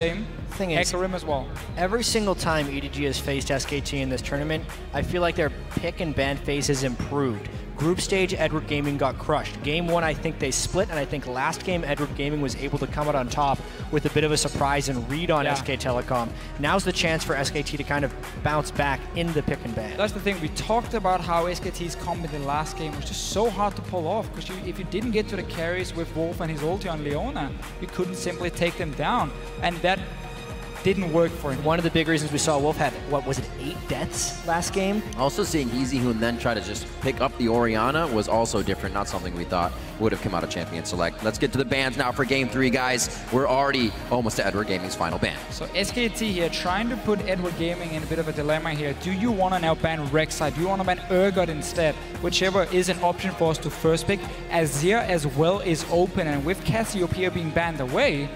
Same. Thing is, Hecarim as well. every single time EDG has faced SKT in this tournament, I feel like their pick and ban phase has improved. Group stage, Edward Gaming got crushed. Game 1, I think they split, and I think last game, Edward Gaming was able to come out on top with a bit of a surprise and read on SK Telecom. Now's the chance for SKT to kind of bounce back in the pick and ban. That's the thing. We talked about how SKT's comp in the last game was just so hard to pull off, because if you didn't get to the carries with Wolf and his ulti on Leona, you couldn't simply take them down. And that didn't work for him. One of the big reasons we saw Wolf had, what was it, 8 deaths last game? Also seeing Easyhoon then try to just pick up the Orianna was also different, not something we thought would have come out of Champion Select. Let's get to the bans now for Game 3, guys. We're already almost to Edward Gaming's final ban. So SKT here trying to put Edward Gaming in a bit of a dilemma here. Do you want to now ban Rek'Sai? Do you want to ban Urgot instead? Whichever is an option for us to first pick. Azir as well is open, and with Cassiopeia being banned away,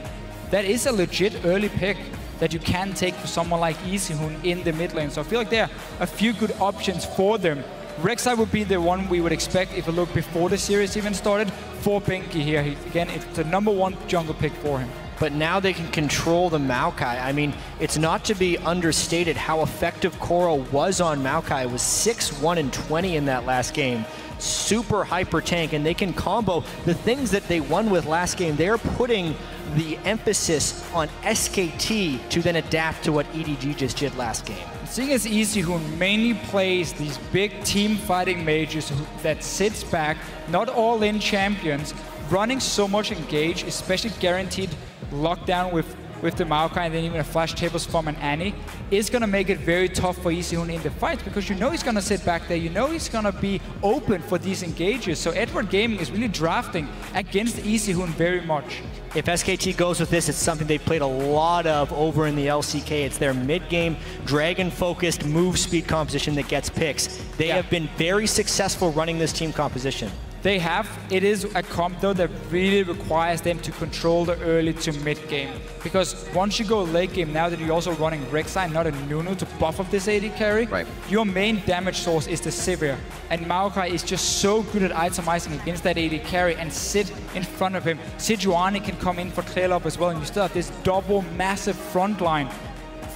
that is a legit early pick that you can take for someone like Easyhoon in the mid lane. So I feel like there are a few good options for them. Rek'Sai would be the one we would expect if you look before the series even started for Bengi here. Again, it's the #1 jungle pick for him. But now they can control the Maokai. I mean, it's not to be understated how effective Coral was on Maokai. It was 6-1 and 20 in that last game. Super hyper tank, and they can combo the things that they won with last game. They're putting the emphasis on SKT to then adapt to what EDG just did last game. Seeing as Easyhoon mainly plays these big team fighting mages that sits back, not all in champions, running so much engage, especially guaranteed lockdown with the Maokai and then even a flash tables from an Annie, is going to make it very tough for Easyhoon in the fights, because you know he's going to sit back there, you know he's going to be open for these engages. So Edward Gaming is really drafting against Easyhoon very much. If SKT goes with this, it's something they've played a lot of over in the LCK. It's their mid-game, dragon-focused move speed composition that gets picks. They have been very successful running this team composition. They have. It is a comp though that really requires them to control the early to mid game. Because once you go late game, now that you're also running Rek'Sai, not a Nunu to buff up this AD carry, your main damage source is the Sivir. And Maokai is just so good at itemizing against that AD carry and sit in front of him. Sejuani can come in for Clearlove as well, and you still have this double massive front line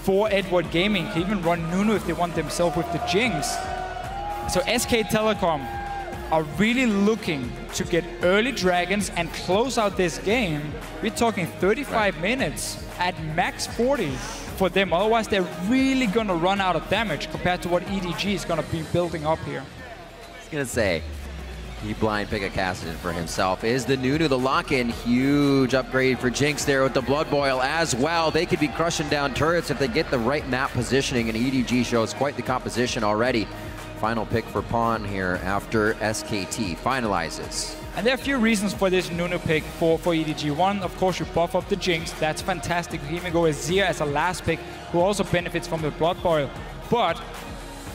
for Edward Gaming. Can even run Nunu if they want themselves with the Jinx. So SK Telecom are really looking to get early dragons and close out this game. We're talking 35 minutes at max 40 for them. Otherwise, they're really going to run out of damage compared to what EDG is going to be building up here. I was going to say, he blind pick a Cassidy for himself. Is the Nunu the lock-in? Huge upgrade for Jinx there with the Blood Boil as well. They could be crushing down turrets if they get the right map positioning, and EDG shows quite the composition already. Final pick for Pawn here after SKT finalizes. And there are a few reasons for this Nunu pick for EDG. One, of course, you buff up the Jinx. That's fantastic. You can even go Azir as a last pick, who also benefits from the Blood Boil. But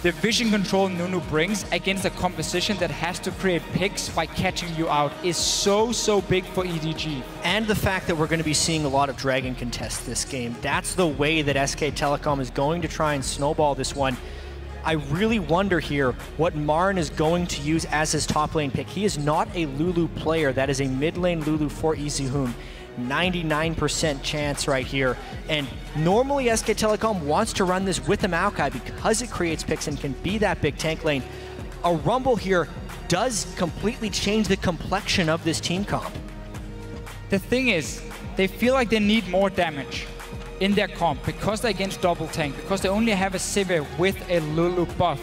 the vision control Nunu brings against a composition that has to create picks by catching you out is so big for EDG. And the fact that we're going to be seeing a lot of Dragon contests this game. That's the way that SK Telecom is going to try and snowball this one. I really wonder here what MaRin is going to use as his top lane pick. He is not a Lulu player. That is a mid lane Lulu for Easyhoon. 99% chance right here. And normally SK Telecom wants to run this with the Maokai because it creates picks and can be that big tank lane. A Rumble here does completely change the complexion of this team comp. The thing is, they feel like they need more damage in their comp because they're against double tank, because they only have a Sivir with a Lulu buff.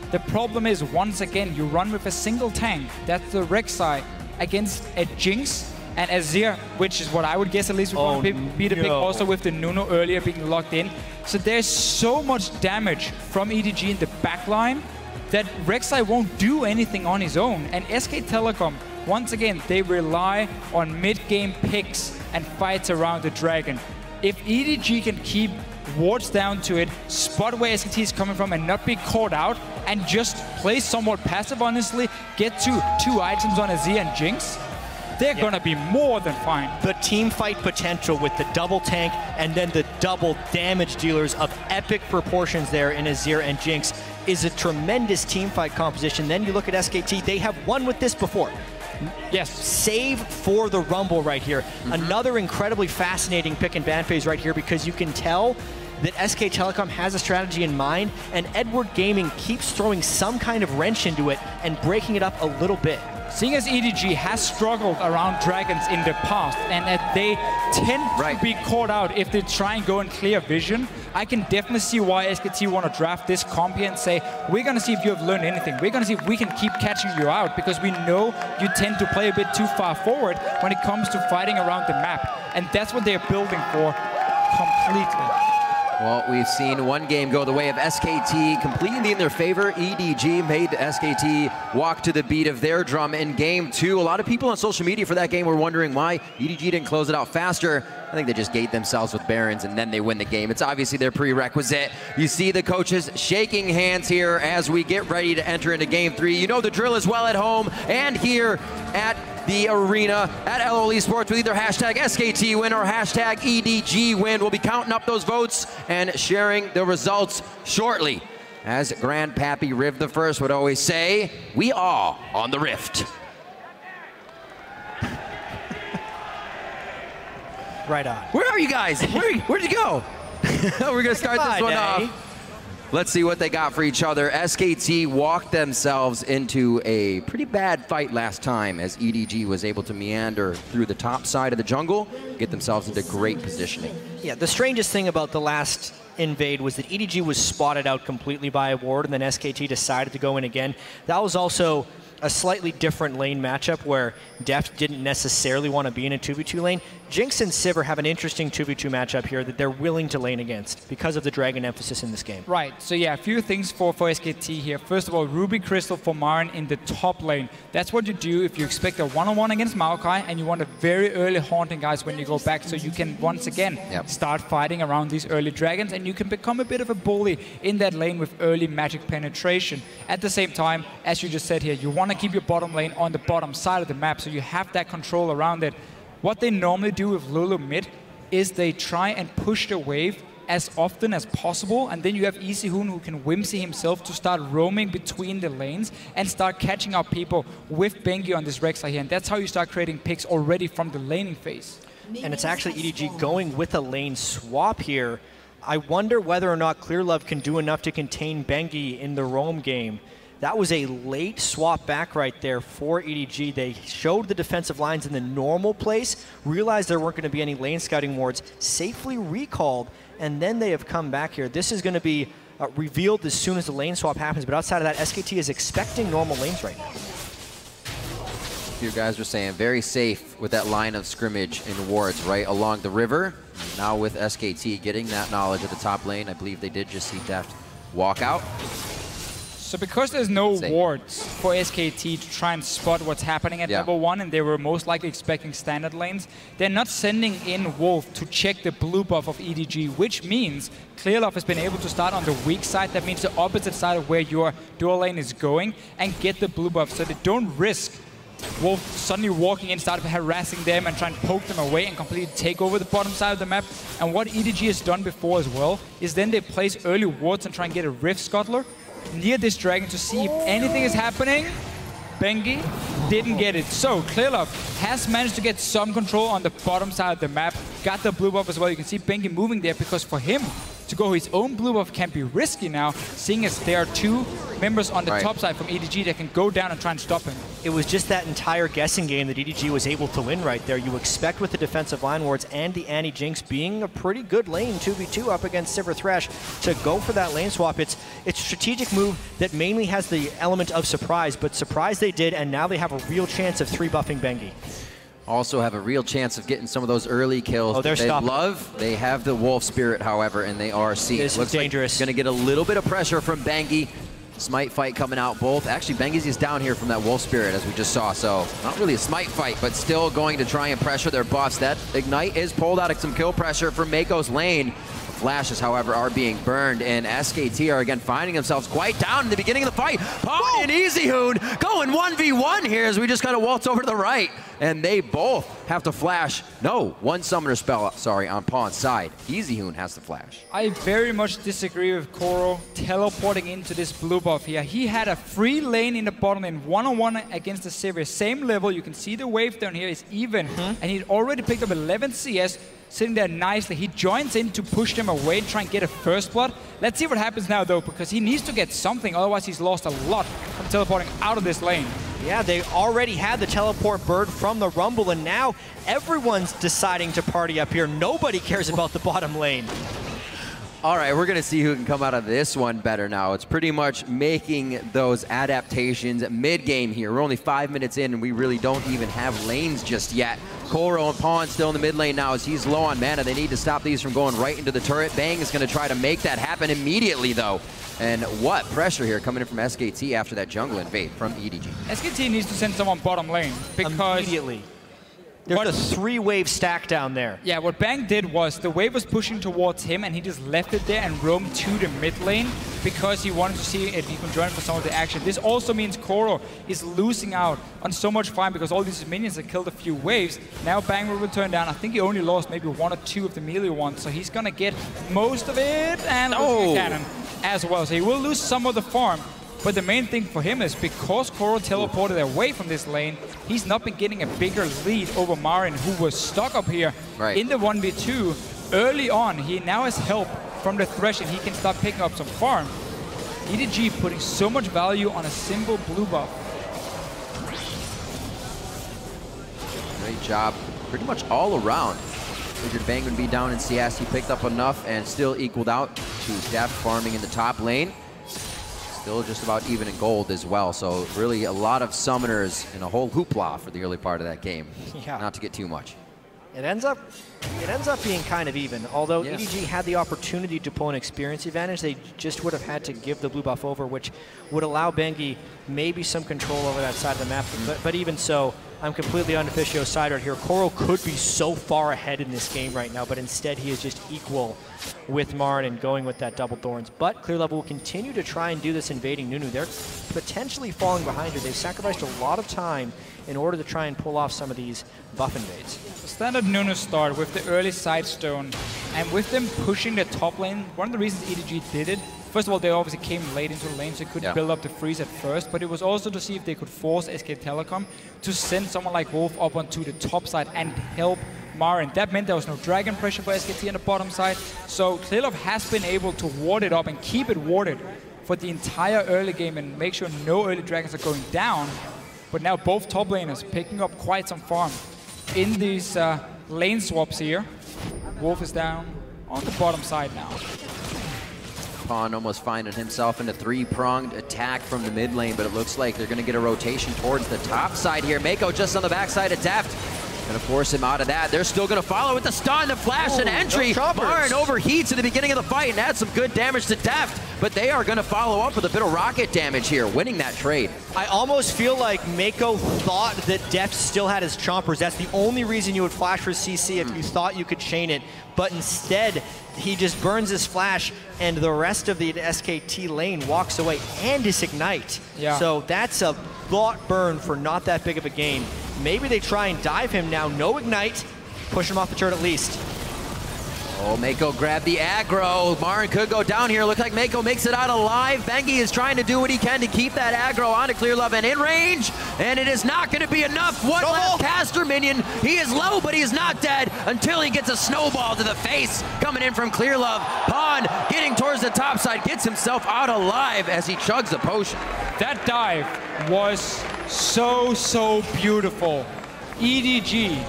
The problem is, once again, you run with a single tank. That's the Rek'Sai against a Jinx and Azir, which is what I would guess at least would want to be the pick, also with the Nunu earlier being locked in. So there's so much damage from EDG in the backline that Rek'Sai won't do anything on his own. And SK Telecom, once again, they rely on mid-game picks and fights around the Dragon. If EDG can keep wards down to it, spot where SKT is coming from and not be caught out, and just play somewhat passive, honestly, get to 2 items on Azir and Jinx, they're going to be more than fine. The team fight potential with the double tank and then the double damage dealers of epic proportions there in Azir and Jinx is a tremendous team fight composition. Then you look at SKT, they have won with this before. Yes. Save for the Rumble right here. Another incredibly fascinating pick and ban phase right here, because you can tell that SK Telecom has a strategy in mind, and Edward Gaming keeps throwing some kind of wrench into it and breaking it up a little bit. Seeing as EDG has struggled around dragons in the past, and that they tend to be caught out if they try and go in clear vision, I can definitely see why SKT want to draft this comp here and say, we're going to see if you have learned anything. We're going to see if we can keep catching you out, because we know you tend to play a bit too far forward when it comes to fighting around the map. And that's what they're building for completely. Well, we've seen one game go the way of SKT completely in their favor. EDG made SKT walk to the beat of their drum in game 2. A lot of people on social media for that game were wondering why EDG didn't close it out faster. I think they just gate themselves with Barons and then they win the game. It's obviously their prerequisite. You see the coaches shaking hands here as we get ready to enter into game 3. You know the drill as well at home and here at the arena at LOL Esports with either hashtag SKT win or hashtag EDG win. We'll be counting up those votes and sharing the results shortly. As Grandpappy Riv the First would always say, we are on the rift. Right on. Where are you guys? Where'd you go? We're gonna start this one off. Let's see what they got for each other. SKT walked themselves into a pretty bad fight last time as EDG was able to meander through the top side of the jungle, get themselves into great positioning. Yeah, the strangest thing about the last invade was that EDG was spotted out completely by a ward, and then SKT decided to go in again. That was also a slightly different lane matchup where Deft didn't necessarily want to be in a 2v2 lane. Jinx and Sivir have an interesting 2v2 matchup here that they're willing to lane against because of the dragon emphasis in this game. Right, so yeah, a few things for SKT here. First of all, Ruby Crystal for MaRin in the top lane. That's what you do if you expect a one-on-one against Maokai and you want a very early haunting guys when you go back, so you can once again start fighting around these early dragons and you can become a bit of a bully in that lane with early magic penetration. At the same time, as you just said here, you want to keep your bottom lane on the bottom side of the map so you have that control around it. What they normally do with Lulu mid is they try and push the wave as often as possible, and then you have Easyhoon who can whimsy himself to start roaming between the lanes and start catching up people with Bengi on this Rek'Sai here, and that's how you start creating picks already from the laning phase. And it's actually EDG going with a lane swap here. I wonder whether or not Clearlove can do enough to contain Bengi in the roam game. That was a late swap back right there for EDG. They showed the defensive lines in the normal place, realized there weren't going to be any lane scouting wards, safely recalled, and then they have come back here. This is going to be revealed as soon as the lane swap happens, but outside of that, SKT is expecting normal lanes right now. You guys were saying very safe with that line of scrimmage in wards right along the river. Now with SKT getting that knowledge at the top lane, I believe they did just see Deft walk out. So because there's no wards for SKT to try and spot what's happening at level 1, and they were most likely expecting standard lanes, they're not sending in Wolf to check the blue buff of EDG, which means Clearlove has been able to start on the weak side. That means the opposite side of where your dual lane is going, and get the blue buff so they don't risk Wolf suddenly walking in, start harassing them and trying to poke them away and completely take over the bottom side of the map. And what EDG has done before as well is then they place early wards and try and get a Rift Scuttler near this dragon to see if anything is happening. Bengi didn't get it. So Clearlove has managed to get some control on the bottom side of the map. Got the blue buff as well. You can see Bengi moving there because for him to go his own blue buff can be risky now, seeing as there are two members on the top side from EDG that can go down and try and stop him. It was just that entire guessing game that EDG was able to win right there. You expect with the defensive line wards and the anti-Jinx being a pretty good lane 2v2 up against Sivir Thresh to go for that lane swap. It's a strategic move that mainly has the element of surprise, but surprise they did, and now they have a real chance of 3-buffing Bengi. Also have a real chance of getting some of those early kills. Oh, they're stopping. They have the Wolf Spirit, however, and they are seeing. This is dangerous. Like going to get a little bit of pressure from Bengi. Smite fight coming out both. Actually, Bengi's is down here from that Wolf Spirit, as we just saw, so not really a smite fight, but still going to try and pressure their buffs. That Ignite is pulled out of some kill pressure from Meiko's lane. Flashes, however, are being burned, and SKT are again finding themselves quite down in the beginning of the fight. Pawn and Easyhoon going 1v1 here as we just kind of waltz over to the right, and they both have to flash. No, one summoner spell, sorry, on Pawn's side. Easyhoon has to flash. I very much disagree with Koro teleporting into this blue buff buff here. He had a free lane in the bottom lane, one-on-one against the Sivir. Same level, you can see the wave down here is even. And he'd already picked up 11 CS, sitting there nicely. He joins in to push them away and try and get a first blood. Let's see what happens now though, because he needs to get something, otherwise he's lost a lot from teleporting out of this lane. Yeah, they already had the teleport bird from the Rumble, and now everyone's deciding to party up here. Nobody cares about the bottom lane. All right, we're going to see who can come out of this one better now. It's pretty much making those adaptations mid-game here. We're only 5 minutes in, and we really don't even have lanes just yet. Koro and Pawn still in the mid lane now as he's low on mana. They need to stop these from going right into the turret. Bang is going to try to make that happen immediately, though. And what pressure here coming in from SKT after that jungle invade from EDG. SKT needs to send someone bottom lane because... Immediately. There's a 3-wave stack down there. Yeah, what Bang did was the wave was pushing towards him and he just left it there and roamed to the mid lane because he wanted to see if he can join for some of the action. This also means Koro is losing out on so much farm because all these minions have killed a few waves. Now Bang will return down. I think he only lost maybe 1 or 2 of the melee ones, so he's gonna get most of it and a cannon as well. So he will lose some of the farm. But the main thing for him is because Koro teleported away from this lane, he's not been getting a bigger lead over MaRin, who was stuck up here in the 1v2 early on. He now has help from the Thresh and he can start picking up some farm. EDG putting so much value on a simple blue buff. Great job pretty much all around. Figured Bang would be down in CS. He picked up enough and still equaled out to Deft farming in the top lane. Still just about even in gold as well, so really a lot of summoners and a whole hoopla for the early part of that game. Yeah. Not to get too much. It ends up being kind of even. Although EDG had the opportunity to pull an experience advantage, they just would have had to give the blue buff over, which would allow Bengi maybe some control over that side of the map. But even so, I'm completely on Deficio's side right here. Koro could be so far ahead in this game right now, but instead he is just equal with MaRin and going with that double thorns. But Clearlove will continue to try and do this invading Nunu. They're potentially falling behind here. They've sacrificed a lot of time in order to try and pull off some of these buff invades. Standard Nunu start with the early side stone, and with them pushing the top lane, one of the reasons EDG did it, first of all, they obviously came late into the lane, so they couldn't build up the freeze at first, but it was also to see if they could force SK Telecom to send someone like Wolf up onto the top side and help MaRin. That meant there was no dragon pressure for SKT on the bottom side, so Clearlove has been able to ward it up and keep it warded for the entire early game and make sure no early dragons are going down. But now both top laners picking up quite some farm in these lane swaps here. Wolf is down on the bottom side now. Pawn almost finding himself in a 3-pronged attack from the mid lane, but it looks like they're going to get a rotation towards the top side here. Meiko just on the backside of Deft. Going to force him out of that. They're still going to follow with the stun, the flash, and entry. MaRin overheats at the beginning of the fight and adds some good damage to Deft, but they are going to follow up with a bit of rocket damage here, winning that trade. I almost feel like Meiko thought that Deft still had his chompers. That's the only reason you would flash for CC if you thought you could chain it, but instead he just burns his flash and the rest of the SKT lane walks away and disignite. So that's a thought burn for not that big of a gain. Maybe they try and dive him now. No ignite. Push him off the turret at least. Oh, Meiko grabbed the aggro. MaRin could go down here. Look like Meiko makes it out alive. Bengi is trying to do what he can to keep that aggro onto Clearlove and in range. And it is not going to be enough. One last caster minion. He is low, but he is not dead until he gets a snowball to the face coming in from Clearlove. Pawn getting towards the top side, gets himself out alive as he chugs the potion. That dive was so beautiful. EDG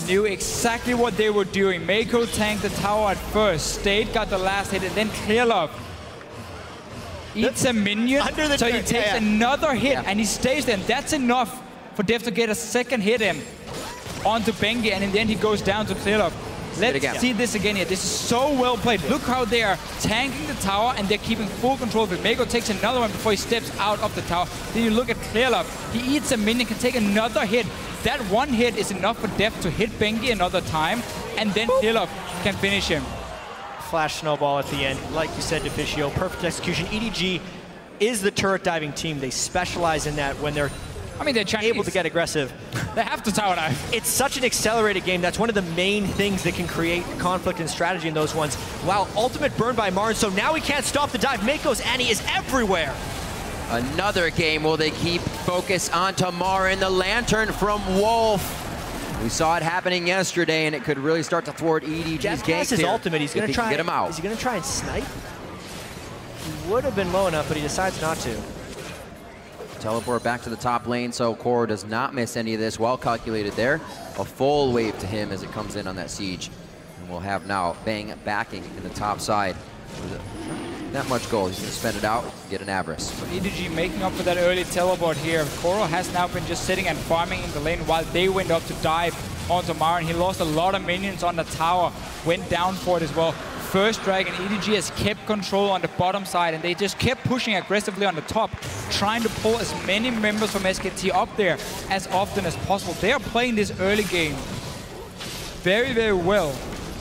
knew exactly what they were doing. Meiko tanked the tower at first. Stayed, got the last hit, and then Clearlove eats a minion, so he takes another hit, and he stays there. And that's enough for Deft to get a second hit in onto Bengi, and in the end he goes down to Clearlove. Let's see this again here. This is so well played. Look how they are tanking the tower and they're keeping full control of it. Meiko takes another one before he steps out of the tower. Then you look at Clearlove. He eats a minion, can take another hit. That one hit is enough for Deft to hit Bengi another time, and then Clearlove can finish him. Flash snowball at the end. Like you said, Deficio, perfect execution. EDG is the turret diving team. They specialize in that when they're I mean, they're Chinese. able to get aggressive. They have to tower dive. It's such an accelerated game. That's one of the main things that can create conflict and strategy in those ones. Wow, ultimate burn by MaRin, so now he can't stop the dive. Meiko's Annie is everywhere. Another game. Will they keep focus onto MaRin? The lantern from Wolf. We saw it happening yesterday, and it could really start to thwart EDG's Jatt gank has his ultimate. He's going to try. Get him out. Is he going to try and snipe? He would have been low enough, but he decides not to. Teleport back to the top lane, so Koro does not miss any of this. Well calculated there. A full wave to him as it comes in on that siege. And we'll have now Bang backing in the top side. With that much gold, he's going to spend it out, get an Avarice. EDG making up for that early teleport here. Koro has now been just sitting and farming in the lane while they went up to dive onto MaRin. He lost a lot of minions on the tower, went down for it as well. First dragon, EDG has kept control on the bottom side, and they just kept pushing aggressively on the top, trying to pull as many members from SKT up there as often as possible. They are playing this early game very, very well,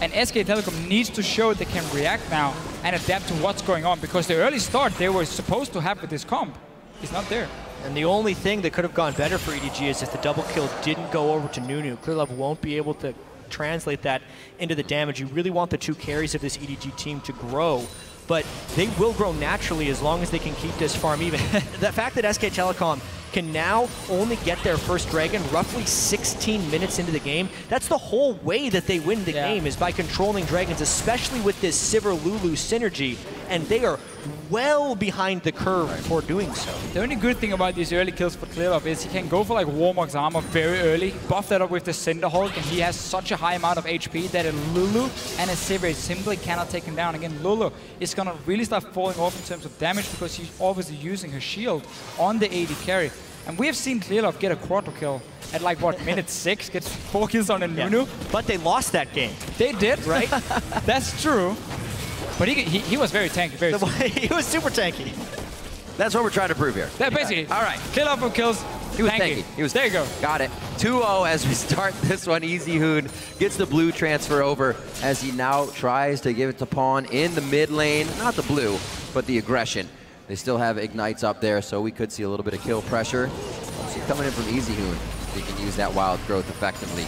and SK Telecom needs to show they can react now and adapt to what's going on, because the early start they were supposed to have with this comp is not there. And the only thing that could have gone better for EDG is if the double kill didn't go over to Nunu. Clearlove won't be able to translate that into the damage. You really want the two carries of this EDG team to grow, but they will grow naturally as long as they can keep this farm even. The fact that SK Telecom can now only get their first dragon roughly 16 minutes into the game, that's the whole way that they win the game, is by controlling dragons, especially with this Sivir Lulu synergy, and they are well behind the curve for doing so. The only good thing about these early kills for Clearlove is he can go for like Warmock's armor very early, buff that up with the Cinder Hulk, and he has such a high amount of HP that a Lulu and a Sivir simply cannot take him down. Again, Lulu is gonna really start falling off in terms of damage because she's obviously using her shield on the AD carry. And we have seen Clearlove get a quarter kill at like, what, minute 6, gets 4 kills on a Nunu. But they lost that game. They did, right? That's true. But he was very tanky, he was super tanky. That's what we're trying to prove here. That basically, all right. Clearlove for kills. He was tanky. He was, there you go. Got it. 2-0 as we start this one. Easyhoon gets the blue transfer over as he now tries to give it to Pawn in the mid lane. Not the blue, but the aggression. They still have Ignites up there, so we could see a little bit of kill pressure. Also coming in from Easyhoon. They can use that wild growth effectively.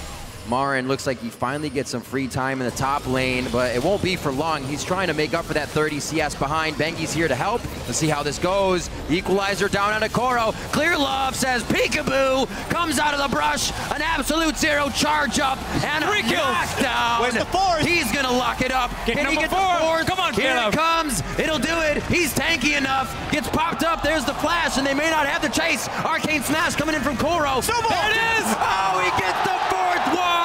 MaRin looks like he finally gets some free time in the top lane, but it won't be for long. He's trying to make up for that 30 CS behind. Bengi's here to help. Let's see how this goes. Equalizer down on a Koro. Clearlove says peekaboo, comes out of the brush. An absolute zero charge up and a knockdown. Where's the fourth? He's gonna lock it up. Can he get the fourth? Come on, Here it comes. It'll do it. He's tanky enough. Gets popped up. There's the flash, and they may not have the chase. Arcane Smash coming in from Koro. Snowball. There it is. Oh, he gets the fourth one.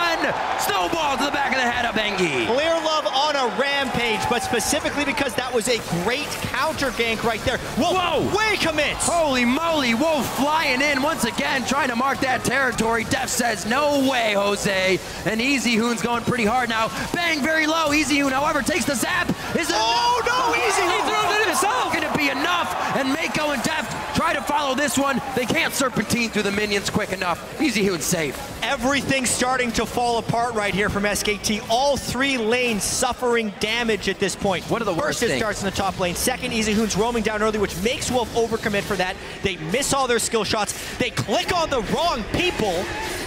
Snowball to the back of the head of Bengi. Clearlove on a rampage, but specifically because that was a great counter gank right there. Whoa! Way commits! Holy moly, Wolf flying in once again, trying to mark that territory. Deft says, no way, Jose. And Easyhoon's going pretty hard now. Bang, very low. Easyhoon, however, takes the zap. Is it Easyhoon! He throws it himself. Can it be enough? And Meiko and Deft try to follow this one. They can't serpentine through the minions quick enough. Easyhoon's safe. Everything's starting to fall apart right here from SKT. All 3 lanes suffering damage at this point. One of the worst things. First, it starts in the top lane. Second, Easyhoon's roaming down early, which makes Wolf overcommit for that. They miss all their skill shots. They click on the wrong people.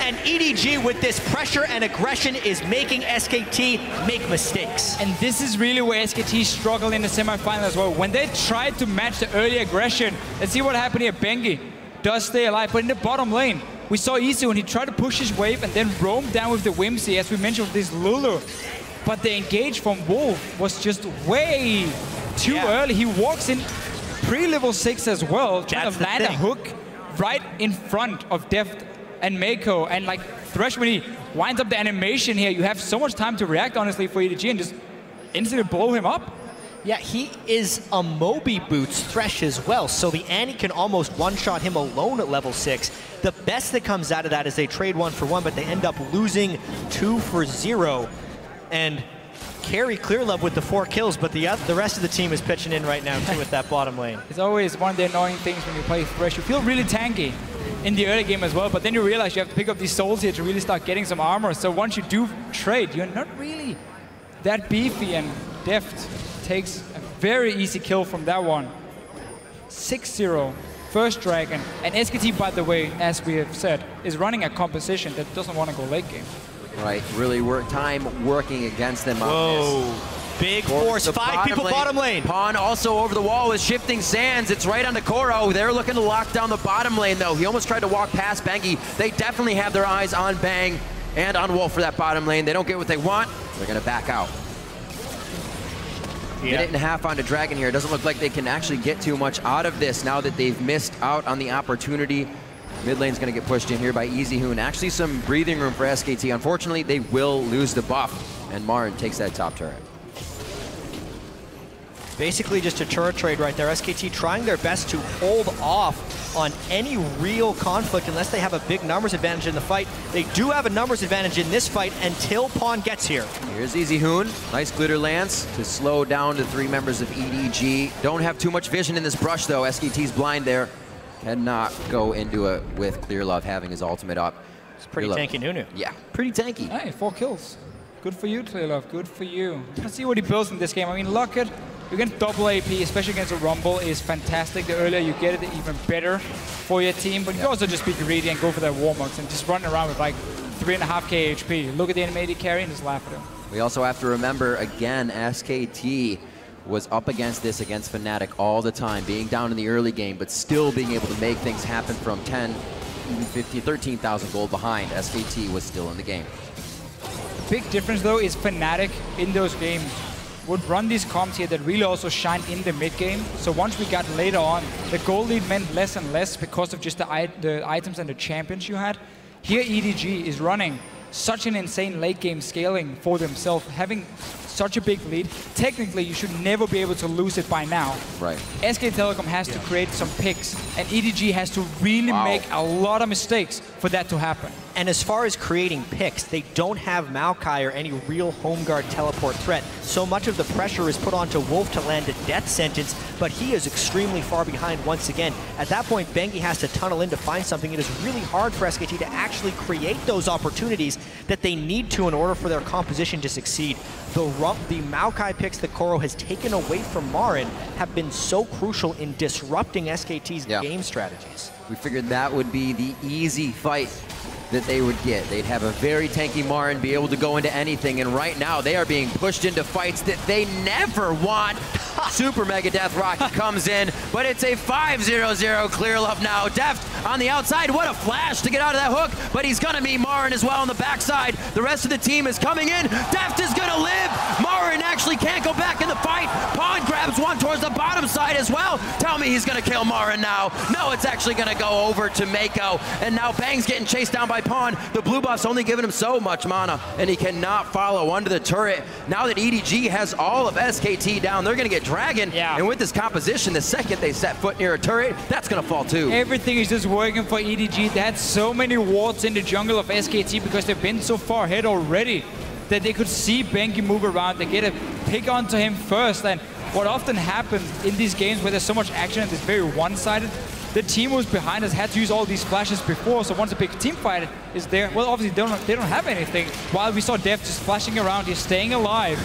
And EDG, with this pressure and aggression, is making SKT make mistakes. And this is really where SKT struggled in the semifinal as well. When they tried to match the early aggression, let's see what happened here. Bengi does stay alive, but in the bottom lane, we saw Easyhoon, he tried to push his wave and then roam down with the Whimsy, as we mentioned with this Lulu. But the engage from Wolf was just way too early. He walks in pre-level 6 as well, trying to land a hook right in front of Deft and Meiko. And like Thresh, when he winds up the animation here, you have so much time to react, honestly, for EDG and just instantly blow him up. Yeah, he is a Moby Boots Thresh as well, so the Annie can almost one-shot him alone at level 6. The best that comes out of that is they trade 1 for 1, but they end up losing 2 for 0. And carry Clearlove with the 4 kills, but the rest of the team is pitching in right now, too, with that bottom lane. It's always one of the annoying things when you play Thresh. You feel really tanky in the early game as well, but then you realize you have to pick up these souls here to really start getting some armor. So once you do trade, you're not really that beefy, and Deft takes a very easy kill from that one. 6-0 first dragon. And SKT, by the way, as we have said, is running a composition that doesn't want to go late game. Right, really time working against them on Whoa. this. Big force, 5 people bottom lane. Pawn also over the wall with shifting sands. It's right onto Koro. They're looking to lock down the bottom lane, though. He almost tried to walk past Bengi. They definitely have their eyes on Bang and on Wolf for that bottom lane. They don't get what they want. They're going to back out. Minute and a half onto Dragon here. It doesn't look like they can actually get too much out of this now that they've missed out on the opportunity. Mid lane's going to get pushed in here by Easyhoon. Actually, some breathing room for SKT. Unfortunately, they will lose the buff, and MaRin takes that top turret. Basically just a turret trade right there. SKT trying their best to hold off on any real conflict unless they have a big numbers advantage in the fight. They do have a numbers advantage in this fight until Pawn gets here. Here's Easyhoon. Nice glitter lance to slow down the 3 members of EDG. Don't have too much vision in this brush, though. SKT's blind there. Cannot go into it with Clearlove having his ultimate up. It's pretty tanky Nunu. Yeah, pretty tanky. Hey, 4 kills. Good for you, Clearlove. Good for you. Let's see what he builds in this game. I mean, Locket, against double AP, especially against a Rumble, is fantastic. The earlier you get it, the even better for your team. But you can also just be greedy and go for that Warmugs and just run around with like 3.5k HP. Look at the animated carry and just laugh at him. We also have to remember, again, SKT was up against this against Fnatic all the time, being down in the early game, but still being able to make things happen from 10, even 15, 13,000 gold behind. SKT was still in the game. Big difference though is Fnatic in those games would run these comps here that really also shine in the mid game. So once we got later on, the gold lead meant less and less because of just the items and the champions you had. Here EDG is running such an insane late game scaling for themselves, having such a big lead. Technically, you should never be able to lose it by now. Right. SK Telecom has to create some picks, and EDG has to really make a lot of mistakes for that to happen. And as far as creating picks, they don't have Maokai or any real home guard teleport threat. So much of the pressure is put onto Wolf to land a death sentence, but he is extremely far behind once again. At that point, Bengi has to tunnel in to find something. It is really hard for SKT to actually create those opportunities that they need to in order for their composition to succeed. The Maokai picks that Koro has taken away from MaRin have been so crucial in disrupting SKT's game strategies. We figured that would be the easy fight that they would get. They'd have a very tanky MaRin, be able to go into anything, and right now they are being pushed into fights that they never want. Super Mega Death Rocket comes in, but it's a 5-0-0 Clearlove now. Deft on the outside, what a flash to get out of that hook, but he's gonna meet MaRin as well on the backside. The rest of the team is coming in. Deft is gonna live. MaRin actually can't go back in the fight. Pawn grabs one towards the bottom side as well. Tell me he's gonna kill MaRin now. No, it's actually gonna go over to Meiko, and now Bang's getting chased down by Pawn. The blue buff's only giving him so much mana, and he cannot follow under the turret. Now that EDG has all of SKT down, they're gonna get Dragon, and with this composition, the second they set foot near a turret, that's gonna fall too. Everything is just working for EDG. They had so many wards in the jungle of SKT because they've been so far ahead already that they could see Bengi move around. They get a pick onto him first, and what often happens in these games where there's so much action and it's very one-sided, the team who's behind us had to use all these flashes before, so once a big team fight is there, well, obviously they don't have anything. While we saw Deft just flashing around, he's staying alive.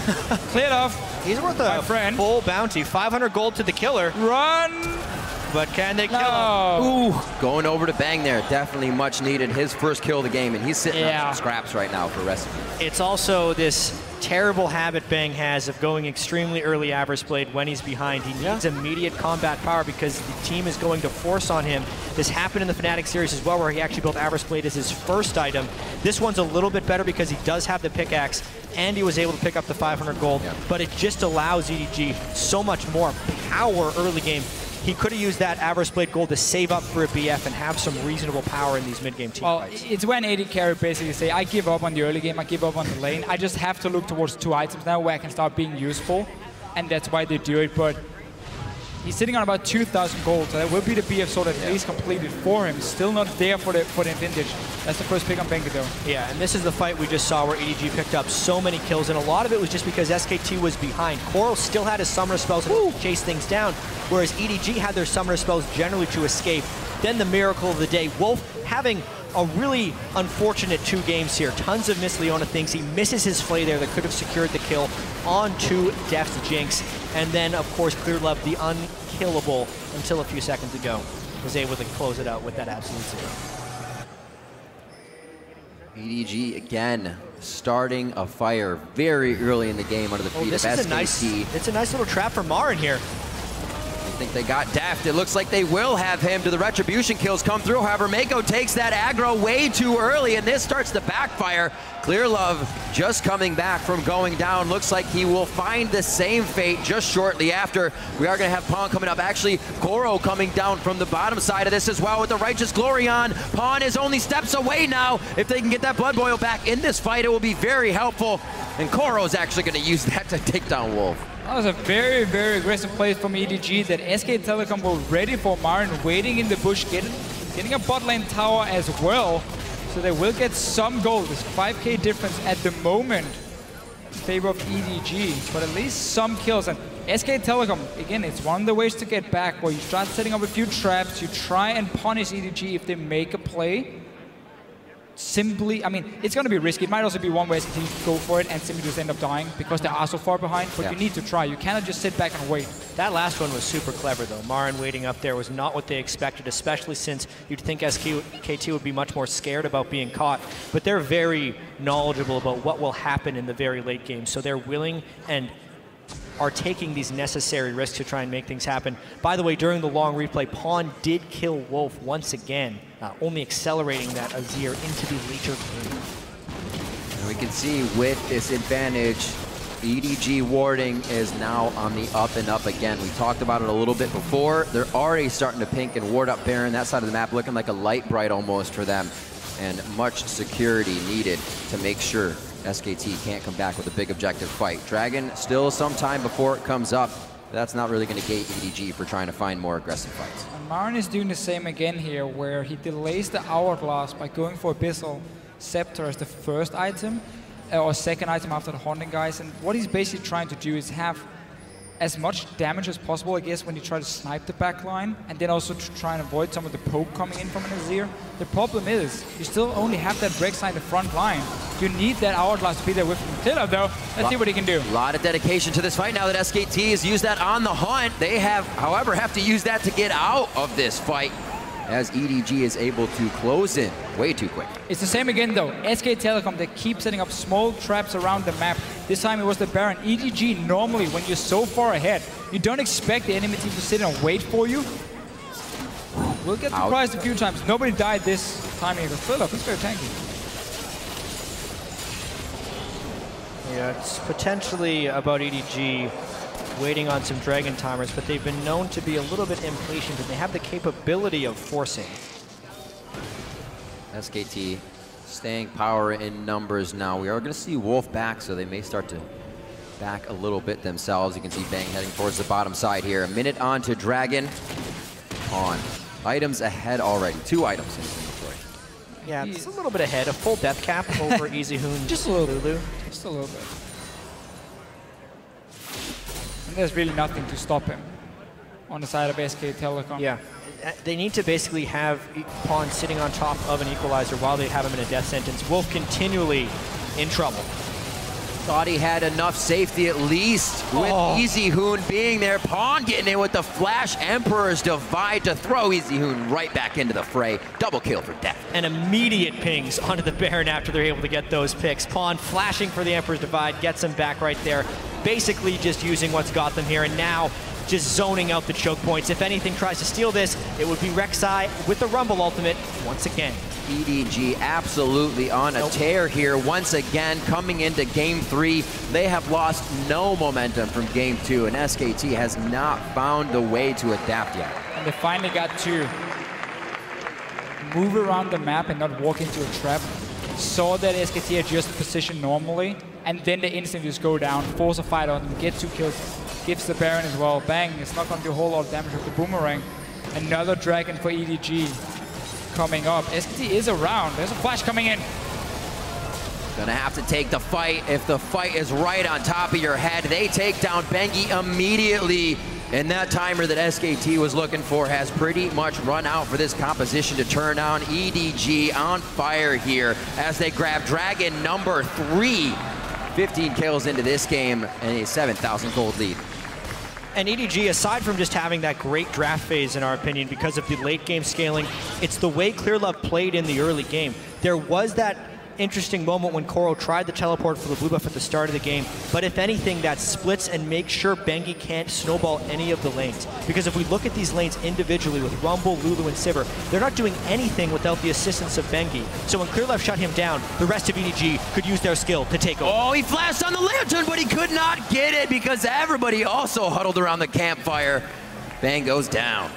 Clearlove. He's worth a full bounty. 500 gold to the killer. Run! But can they kill him? Ooh, going over to Bang there. Definitely much needed. His first kill of the game, and he's sitting on some scraps right now for recipe. It's also this terrible habit Bang has of going extremely early Avarice Blade when he's behind. He needs immediate combat power because the team is going to force on him. This happened in the Fnatic series as well, where he actually built Avarice Blade as his first item. This one's a little bit better because he does have the pickaxe, and he was able to pick up the 500 gold, but it just allows EDG so much more power early game. He could have used that Avarice Blade gold to save up for a BF and have some reasonable power in these mid-game team fights. It's when AD carry basically say, I give up on the early game, I give up on the lane. I just have to look towards 2 items now where I can start being useful, and that's why they do it. But he's sitting on about 2,000 gold, so that will be the BF sword at least completed for him. Still not there for the vintage. That's the first pick on Bengi though. Yeah, and this is the fight we just saw where EDG picked up so many kills, and a lot of it was just because SKT was behind. Koro still had his summoner spells to chase things down, whereas EDG had their summoner spells generally to escape. Then the miracle of the day, Wolf having a really unfortunate 2 games here. Tons of miss Leona things. He misses his flay there that could have secured the kill onto Deft's Jinx. And then, of course, Clearlove, the unkillable until a few seconds ago. was able to close it out with that absolute zero. EDG again starting a fire very early in the game under the feet of SKT. It's a nice little trap for MaRin here. I think they got Deft. It looks like they will have him. Do the retribution kills come through? However, Meiko takes that aggro way too early, and this starts to backfire. Clearlove just coming back from going down. Looks like he will find the same fate just shortly after. We are going to have Pawn coming up. Actually, Koro coming down from the bottom side of this as well with the Righteous Glory on. Pawn is only steps away now. If they can get that Blood Boil back in this fight, it will be very helpful. And Koro is actually going to use that to take down Wolf. That was a very, very aggressive play from EDG that SK Telecom were ready for MaRin, waiting in the bush, getting a bot lane tower as well. So they will get some gold. There's 5k difference at the moment in favor of EDG, but at least some kills. And SK Telecom, again, it's one of the ways to get back, where you start setting up a few traps, you try and punish EDG if they make a play. Simply, I mean, it's going to be risky. It might also be one way SKT go for it and simply just end up dying because they are so far behind, but you need to try. You cannot just sit back and wait. That last one was super clever, though. MaRin waiting up there was not what they expected, especially since you'd think SKT would be much more scared about being caught, but they're very knowledgeable about what will happen in the very late game, so they're willing and are taking these necessary risks to try and make things happen. By the way, during the long replay, Pawn did kill Wolf once again, only accelerating that Azir into the later game. And we can see with this advantage, EDG warding is now on the up and up again. We talked about it a little bit before. They're already starting to pink and ward up Baron. That side of the map looking like a light bright almost for them. And much security needed to make sure SKT can't come back with a big objective fight. Dragon still some time before it comes up. That's not really going to gate EDG for trying to find more aggressive fights. And MaRin is doing the same again here, where he delays the Hourglass by going for Abyssal Scepter as the first item, or second item after the Haunting Guys. And what he's basically trying to do is have as much damage as possible, I guess, when you try to snipe the back line, and then also to try and avoid some of the poke coming in from an Azir. The problem is, you still only have that Rek'Sai in the front line. You need that Hourglass to be there with him. Clearlove, though, let's see what he can do. A lot of dedication to this fight now that SKT has used that on the hunt. They have, however, have to use that to get out of this fight, as EDG is able to close in way too quick. It's the same again, though. SK Telecom, they keep setting up small traps around the map. This time it was the Baron. EDG, normally, when you're so far ahead, you don't expect the enemy team to sit and wait for you. We'll get surprised a few times. Nobody died this time either. Clearlove, it's very tanky. Yeah, it's potentially about EDG waiting on some Dragon timers, but they've been known to be a little bit impatient, and they have the capability of forcing. SKT staying power in numbers now. We are going to see Wolf back, so they may start to back a little bit themselves. You can see Bang heading towards the bottom side here. A minute on to Dragon. Pawn. Items ahead already. 2 items in inventory. Yeah, it's a little bit ahead. A full death cap over Easyhoon. Just a little Lulu. Just a little bit. And there's really nothing to stop him on the side of SK Telecom. Yeah. They need to basically have Pawn sitting on top of an equalizer while they have him in a death sentence. Wolf continually in trouble. Thought he had enough safety at least with Easyhoon being there. Pawn getting in with the Flash Emperor's Divide to throw Easyhoon right back into the fray. Double kill for Deft. And immediate pings onto the Baron after they're able to get those picks. Pawn flashing for the Emperor's Divide, gets him back right there. Basically just using what's got them here, and now just zoning out the choke points. If anything tries to steal this, it would be Rek'Sai with the Rumble ultimate once again. EDG absolutely on a tear here once again coming into game 3. They have lost no momentum from game 2, and SKT has not found a way to adapt yet. And they finally got to move around the map and not walk into a trap. Saw that SKT adjusted position normally, and then they instantly just go down, force a fight on them, get 2 kills, gives the Baron as well. Bang, it's not going to do a whole lot of damage with the Boomerang. Another Dragon for EDG coming up. SKT is around. There's a flash coming in. Gonna have to take the fight. If the fight is right on top of your head, they take down Bengi immediately. And that timer that SKT was looking for has pretty much run out for this composition to turn on. EDG on fire here as they grab Dragon number 3. 15 kills into this game and a 7,000 gold lead. And EDG, aside from just having that great draft phase, in our opinion, because of the late game scaling, it's the way Clearlove played in the early game. There was that interesting moment when Koro tried the teleport for the blue buff at the start of the game, but if anything, that splits and makes sure Bengi can't snowball any of the lanes. Because if we look at these lanes individually with Rumble, Lulu, and Sivir, they're not doing anything without the assistance of Bengi. So when Clearlove shut him down, the rest of EDG could use their skill to take over. Oh, he flashed on the lantern, but he could not get it because everybody also huddled around the campfire. Bang goes down.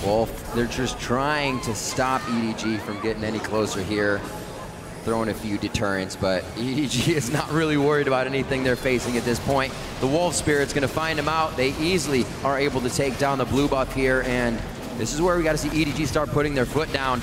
Wolf, they're just trying to stop EDG from getting any closer here. Throwing a few deterrents, but EDG is not really worried about anything they're facing at this point. The Wolf Spirit's gonna find him out. They easily are able to take down the blue buff here, and this is where we gotta see EDG start putting their foot down.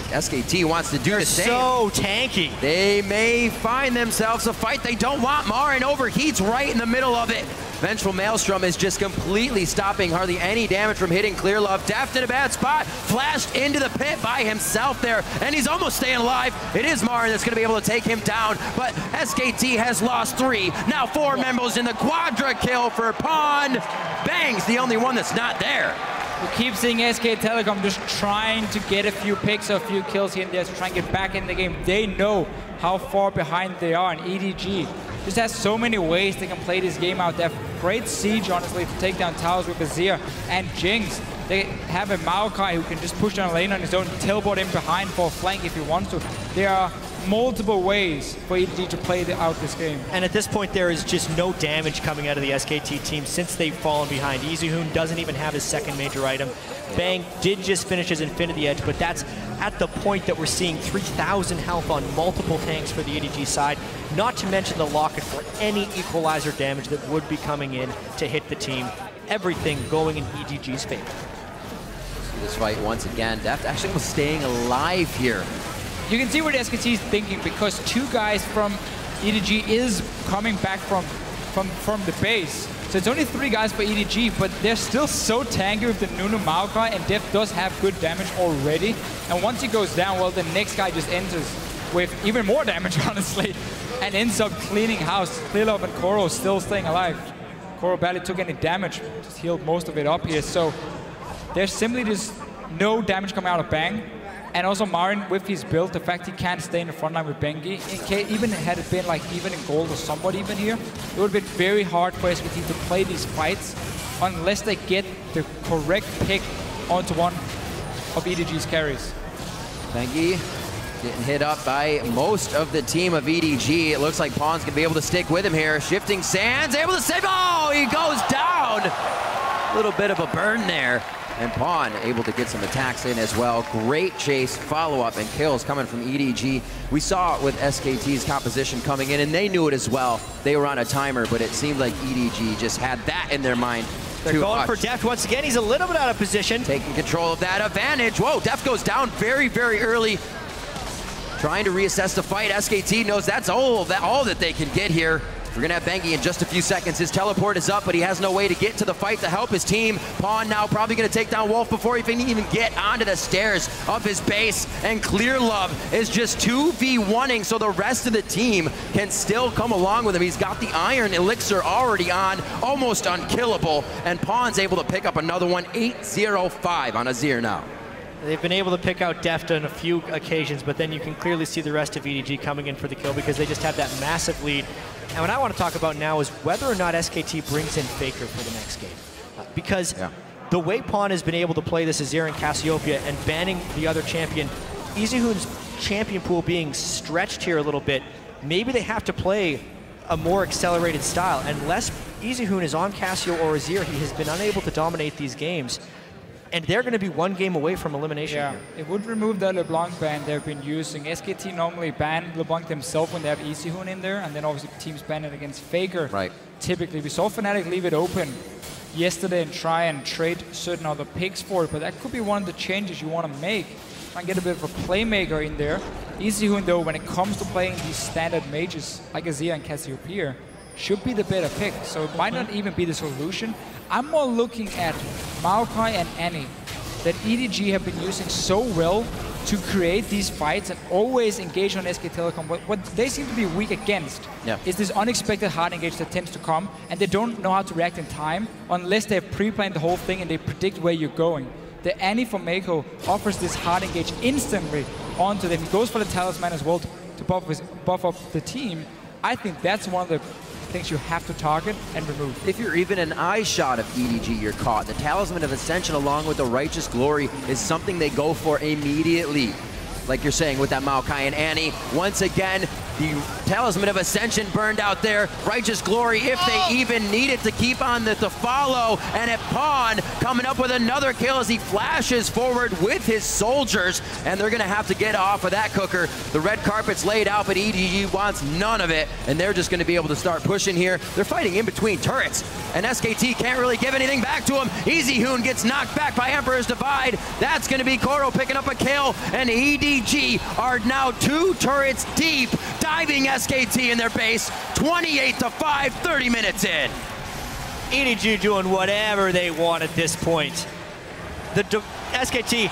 SKT wants to do the same. So tanky. They may find themselves a fight they don't want. MaRin overheats right in the middle of it. Vengeful Maelstrom is just completely stopping hardly any damage from hitting Clearlove. Deft in a bad spot, flashed into the pit by himself there, and he's almost staying alive. It is MaRin that's going to be able to take him down, but SKT has lost 3. Now 4 members in the quadra kill for Pawn. Bang's the only one that's not there. We keep seeing SK Telecom just trying to get a few picks or a few kills here and there to try and get back in the game. They know how far behind they are, and EDG just has so many ways they can play this game out. They have great siege, honestly, to take down towers with Azir and Jinx. They have a Maokai who can just push down a lane on his own, teleport in behind for a flank if he wants to. There are multiple ways for EDG to play out this game. And at this point, there is just no damage coming out of the SKT team since they've fallen behind. Easyhoon doesn't even have his second major item. Bang did just finish his Infinity Edge, but that's at the point that we're seeing 3,000 health on multiple tanks for the EDG side, not to mention the locket for any equalizer damage that would be coming in to hit the team. Everything going in EDG's favor. This fight once again, Deft actually was staying alive here. You can see what SKT is thinking, because 2 guys from EDG is coming back from the base. So it's only 3 guys for EDG, but they're still so tanky with the Nunu Maokai, and Deft does have good damage already. And once he goes down, well, the next guy just enters with even more damage, honestly, and ends up cleaning house. Clearlove and Koro still staying alive. Koro barely took any damage, just healed most of it up here. So there's simply just no damage coming out of Bang. And also MaRin, with his build, the fact he can't stay in the front line with Bengi, even had it been like even in gold or somewhat even here, it would have been very hard for SKT to play these fights unless they get the correct pick onto one of EDG's carries. Bengi getting hit up by most of the team of EDG. It looks like Pawn's gonna be able to stick with him here. Shifting Sands, able to save, oh, he goes down! A little bit of a burn there. And Pawn able to get some attacks in as well. Great chase, follow-up, and kills coming from EDG. We saw it with SKT's composition coming in, and they knew it as well. They were on a timer, but it seemed like EDG just had that in their mind. They're going for Deft once again. He's a little bit out of position. Taking control of that advantage. Whoa, Deft goes down very, very early. Trying to reassess the fight. SKT knows that's all that they can get here. We're gonna have Bengi in just a few seconds. His teleport is up, but he has no way to get to the fight to help his team. Pawn now probably gonna take down Wolf before he can even get onto the stairs of his base. And Clearlove is just 2v1ing, so the rest of the team can still come along with him. He's got the Iron Elixir already on, almost unkillable. And Pawn's able to pick up another one, 8-0-5 on Azir now. They've been able to pick out Deft on a few occasions, but then you can clearly see the rest of EDG coming in for the kill because they just have that massive lead. And what I want to talk about now is whether or not SKT brings in Faker for the next game. Because the way Pawn has been able to play this Azir and Cassiopeia and banning the other champion, Easyhoon's champion pool being stretched here a little bit, maybe they have to play a more accelerated style. Unless Easyhoon is on Cassio or Azir, he has been unable to dominate these games. And they're going to be 1 game away from elimination here. It would remove the LeBlanc ban they've been using. SKT normally ban LeBlanc themselves when they have Easyhoon in there, and then obviously teams ban it against Faker. Right. Typically, we saw Fnatic leave it open yesterday and try and trade certain other picks for it, but that could be one of the changes you want to make. Try and get a bit of a playmaker in there. Easyhoon, though, when it comes to playing these standard mages like Azir and Cassiopeia, should be the better pick. So it might not even be the solution. I'm more looking at Maokai and Annie that EDG have been using so well to create these fights and always engage on SK Telecom. What they seem to be weak against is this unexpected hard engage that tends to come, and they don't know how to react in time unless they have pre-planned the whole thing and they predict where you're going. The Annie from Meiko offers this hard engage instantly onto them. He goes for the talisman as well to buff up the team. I think that's one of the things you have to target and remove. If you're even an eye shot of EDG, you're caught. The Talisman of Ascension along with the Righteous Glory is something they go for immediately. Like you're saying with that Maokai and Annie. Once again, the Talisman of Ascension burned out there. Righteous Glory, if they even need it to keep on the follow. And at Pawn, coming up with another kill as he flashes forward with his soldiers. And they're going to have to get off of that cooker. The red carpet's laid out, but EDG wants none of it. And they're just going to be able to start pushing here. They're fighting in between turrets. And SKT can't really give anything back to him. Easyhoon gets knocked back by Emperor's Divide. That's going to be Koro picking up a kill. And EDG are now 2 turrets deep, diving SKT in their base, 28-5, 30 minutes in. EDG doing whatever they want at this point. The SKT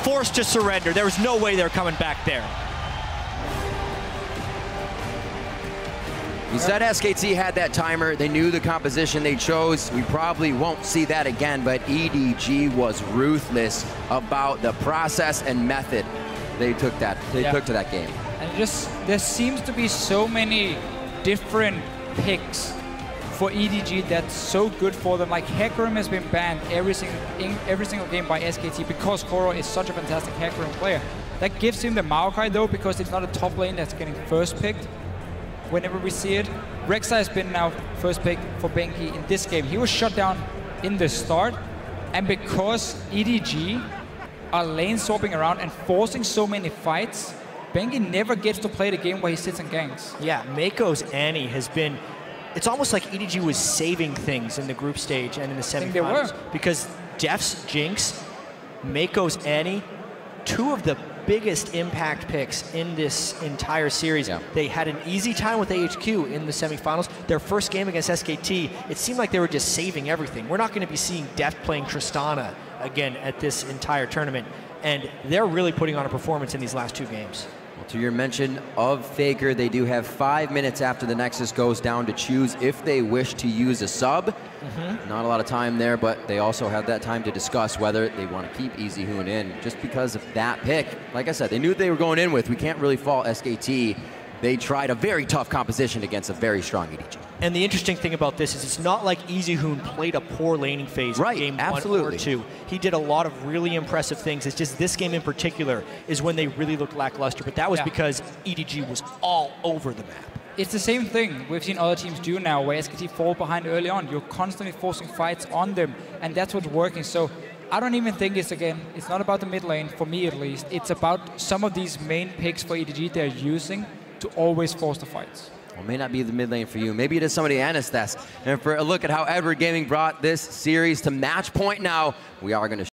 forced to surrender. There was no way they're coming back there. You said SKT had that timer. They knew the composition they chose. We probably won't see that again, but EDG was ruthless about the process and method they took to that game. And just there seems to be so many different picks for EDG that's so good for them. Like Hecarim has been banned every single game by SKT because Koro is such a fantastic Hecarim player. That gives him the Maokai though, because it's not a top lane that's getting first picked whenever we see it. Rek'Sai has been now first pick for Bengi in this game. He was shut down in the start, and because EDG are lane swapping around and forcing so many fights, Bengi never gets to play the game where he sits and ganks. Yeah, Meiko's Annie has been, it's almost like EDG was saving things in the group stage and in the semifinals. I think they were. Because Deft's Jinx, Meiko's Annie, 2 of the biggest impact picks in this entire series. Yeah. They had an easy time with AHQ in the semifinals. Their first game against SKT, it seemed like they were just saving everything. We're not going to be seeing Deft playing Tristana again at this entire tournament. And they're really putting on a performance in these last 2 games. Well, to your mention of Faker, they do have 5 minutes after the Nexus goes down to choose if they wish to use a sub. Not a lot of time there, but they also have that time to discuss whether they want to keep Easyhoon in just because of that pick. Like I said, they knew what they were going in with. We can't really fault SKT. They tried a very tough composition against a very strong EDG. And the interesting thing about this is it's not like Easyhoon played a poor laning phase in game 1 or 2. He did a lot of really impressive things. It's just this game in particular is when they really looked lackluster, but that was because EDG was all over the map. It's the same thing we've seen other teams do now, where SKT fall behind early on. You're constantly forcing fights on them, and that's what's working. So I don't even think it's not about the mid lane, for me at least. It's about some of these main picks for EDG they're using to always force the fights. Well, it may not be the mid lane for you. Maybe it is somebody Anastas. And for a look at how Edward Gaming brought this series to match point now, we are going to